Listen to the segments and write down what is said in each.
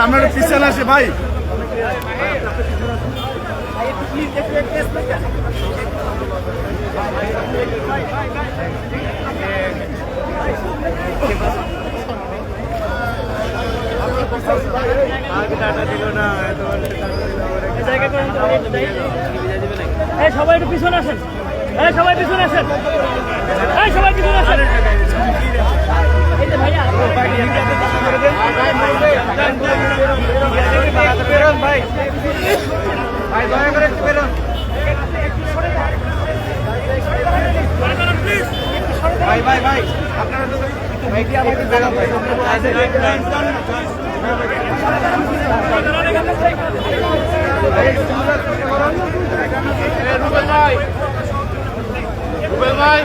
আমরা পিছনে আসে ভাই। সবাই একটু পিছনে আসেন, সবাই পিছনে আসেন, সবাই পিছনে আসেন। ভাইয়া ভাই ভাই দয়া করে একটু বেরোন ভাই ভাই ভাই আপনারা তো ভাইটি আমাকে বেরোন ভাই রুবেল ভাই ভাই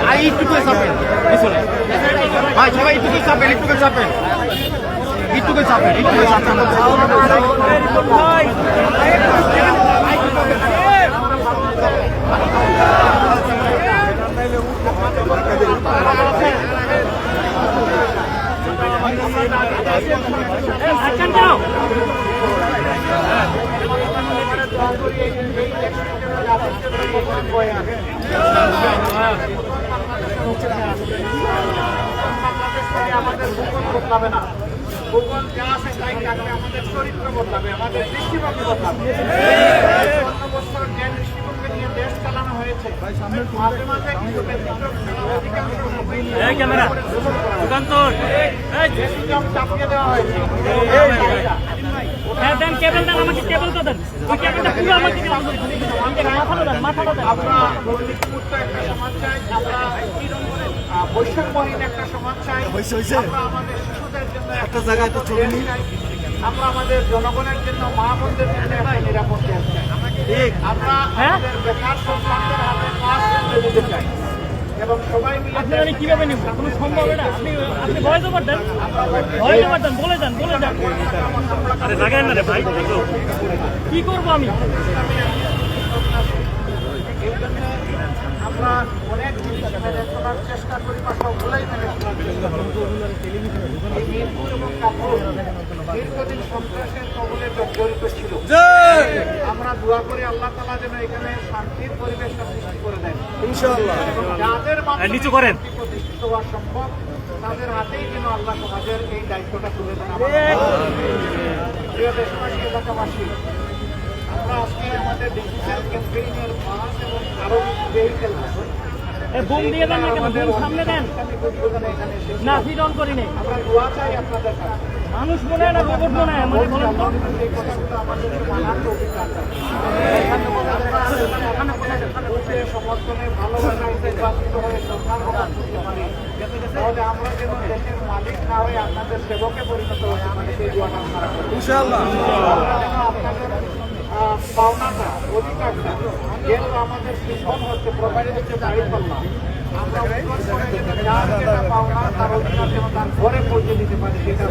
আই একটু করে চাপেন পিছনে ভাই সবাই একটু করে চাপেন একটু করে চাপেন একটু করে চাপেন একটু করে চাপেন আমাদের ভূগোল বদলাবে না, ভূগোল যা আছে তাই থাকবে, আমাদের চরিত্র বদলাবে, আমাদের দৃষ্টিভঙ্গি বদলাবে। বছর যে দৃষ্টিভঙ্গি নিয়ে দেশ চালানো হয়েছে মাঝে মাঝে কিছু ব্যতিক্রম চাপিয়ে দেওয়া হয়েছে। আমরা দুর্নীতিমুক্ত একটা সমাজ চাই, আমরা বৈষম্যহীন একটা সমাজ চাই, আমরা আমাদের শিশুদের জন্য একটা জায়গায় তো চলে চাই, আমরা আমাদের জনগণের জন্য মা বোনদের জন্য একটা নিরাপদ দেশ চাই, আমরা আমাদের বেকার সন্তানদের হাতে কাজ দিতে চাই এবং সবাই মিলে। আপনারা কিভাবে নেব? কোনো সম্ভব না। আপনি ভয় জমা দেন, ভয় জমা দেন, বলে যান বলে যান। আরে লাগায় না রে ভাই, কি করবো আমি? আমরা অনেক জিনিস মেনে চলার চেষ্টা করি বা সবগুলোই মেনে চলার চেষ্টা করি। এই মিরপুর এবং কাপুর দীর্ঘদিন সন্ত্রাসের কবলে জর্জরিত ছিল। আমরা দোয়া করি আল্লাহ তাআলা যেন এখানে শান্তির পরিবেশটা সৃষ্টি করে দেন ইনশাআল্লাহ। যাদের মাধ্যমে নিচু করেন প্রতিষ্ঠিত হওয়া সম্ভব তাদের হাতেই যেন আল্লাহ সমাজের এই দায়িত্বটা তুলে দেন। প্রিয় দেশবাসী, এলাকাবাসী, আমরা আজকে আমাদের ডিজিটাল ক্যাম্পেইনের বাস এবং আরো ভেহিকেল বুম দিয়ে দেন না, কেন বুম সামনে দেন না, ফিট অন করি নেই। আমরা দোয়া চাই আপনাদের কাছে। মানুষ মনে হয় না, রোবট মনে হয় আমাদের বলেন তো। এই কথাগুলো আমাদের মানার তো অভিজ্ঞতা সমর্থনে ভালোভাবে নির্বাচিত হয়ে সরকার তাহলে আমরা যেন দেশের মালিক না হয়ে আপনাদের সেবকে পরিণত হতে পারি, সেই দোয়াটা আমরা করি ইনশাআল্লাহ। আপনাদের পাওনাটা অধিকারটা যেহেতু আমাদের সিস্টেম হচ্ছে প্রোভাইড হচ্ছে দাঁড়িপাল্লা, আমরা পাওনা তার অধিকার যেন তার ঘরে পৌঁছে দিতে পারি সেটা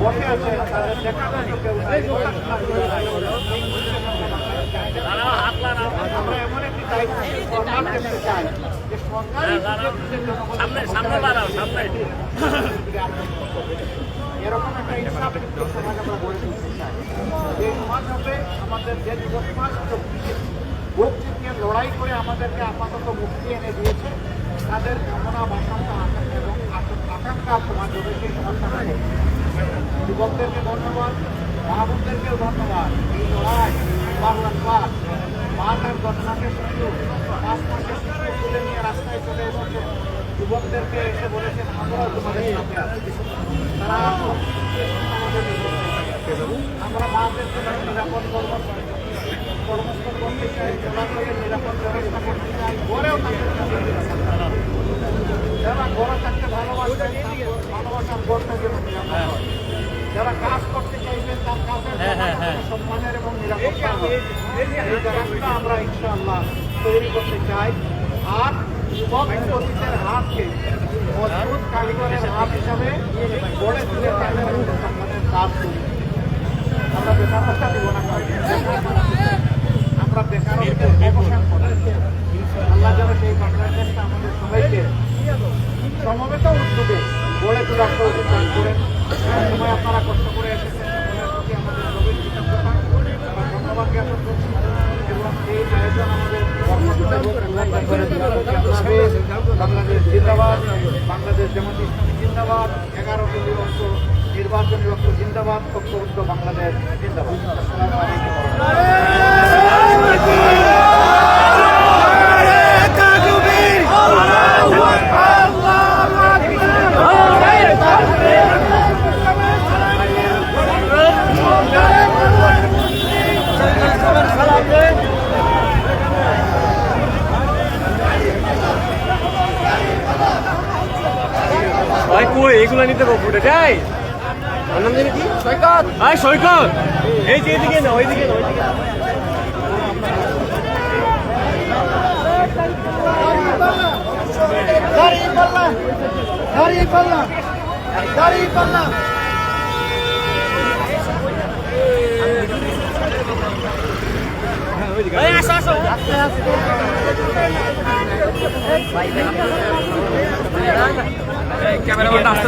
বসে আছে তাদের দেখা আমরা এমন একটি দায়িত্ব সরকার দেখতে চাই যে সরকার এরকম একটা ইনসাফ সমাজ আমরা গড়ে তুলতে চাই। এই সমাজ হবে আমাদের যে সমাজ বুক চিপিয়ে লড়াই করে আমাদেরকে আপাতত মুক্তি এনে দিয়েছে, তাদের কামনা বাসনা এবং আকাঙ্ক্ষা সমাজ হবে সেই সমাজটা যুবকদেরকে ধন্যবাদ, মাহবুবদেরকেও ধন্যবাদ। এই লড়াই বাংলার মাঠের ঘটনাকে শুধু 5 মাসের শিশু তুলে নিয়ে রাস্তায় চলে এসেছেন, যুবকদেরকে এসে বলেছেন আমরাও তোমাদের সাথে আছি। তারা আমাদের আমরা মাদের জন্য নিরাপদ কর্মস্থল করতে চাই, চলাচলের নিরাপদ ব্যবস্থা করতে চাই, ঘরেও তাদের যারা ঘরে থাকতে ভালোবাসার ঘরটা যেন নিরাপদ হয়। যারা কাজ করতে চাইবেন তার কাজের সম্মানের এবং নিরাপত্তা এই জায়গাটা আমরা ইনশাআল্লাহ তৈরি করতে চাই। আর যুবক যুবতীদের হাতকে মজবুত কারিগরের হাত হিসাবে গড়ে তুলে তাদের সম্মানের কাজ করি। আমরা বেকারত্ব দিব না, আমরা বেকারত্বের অবসান করি। আল্লাহ যেন সেই বাংলাদেশটা আমাদের সবাইকে সমবেত উদ্যোগে গড়ে তোলার তৌফিক দান করেন। সময় আপনারা কষ্ট করে এসেছেন, সকলের প্রতি আমাদের গভীর কৃতজ্ঞতা, আমরা ধন্যবাদ জ্ঞাপন করছি এবং এই আয়োজন আমাদের বাংলাদেশ জিন্দাবাদ, বাংলাদেশ জামাত ইসলামী জিন্দাবাদ, 11 দলীয় অংশ নির্বাচনী অংশ জিন্দাবাদ, ঐক্যবদ্ধ বাংলাদেশ জিন্দাবাদ। আসসালামু কই এগুলো নিতে পারবো যাই নাম জানি কি সৈকত সৈকত এই যে এদিকে না ওইদিকে না ওইদিকে ক্যামেরাম্যানটা আসতে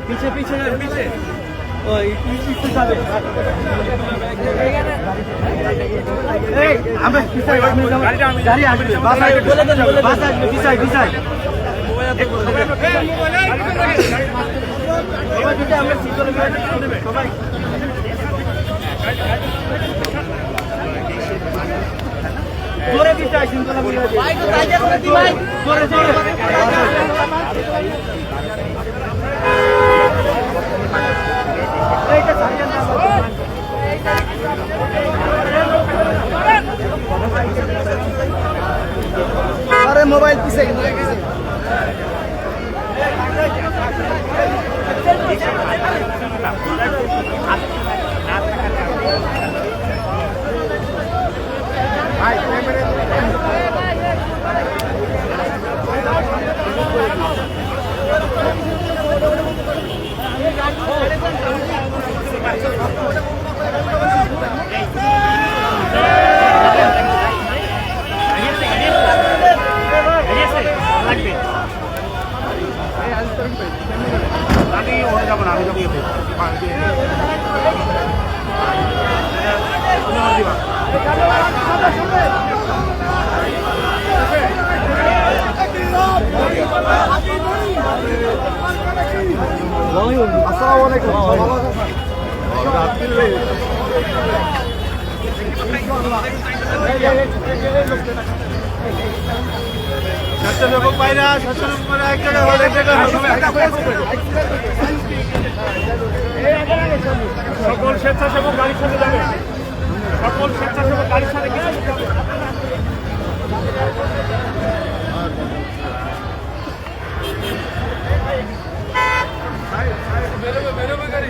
পিছে পিছে পিছে আমরা গাড়ি আসবে বাস আসবে পিছাই পিছাই সবাই জোরে পিছাই সিনতলা জোরে জোরে अरे मोबाइल पीछे স্বেচ্ছাসেবক ভাইরা স্বেচ্ছাসেবকরা এক জায়গায় হলে সকল স্বেচ্ছাসেবক গাড়ির সাথে যাবে, সকল স্বেচ্ছাসেবক গাড়ির সাথে বেরোবে গাড়ি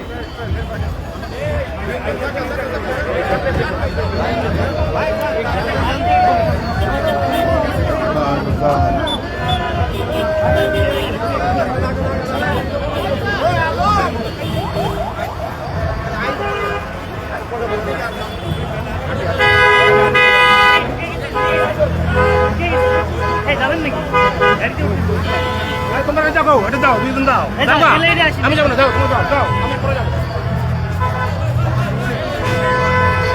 যাবেন নাকি? তোমরা যাও এটা দাও দুইজন দাও যাও, আমি যাবো না যাও তুমি যাও যাও আমি পরে যাবো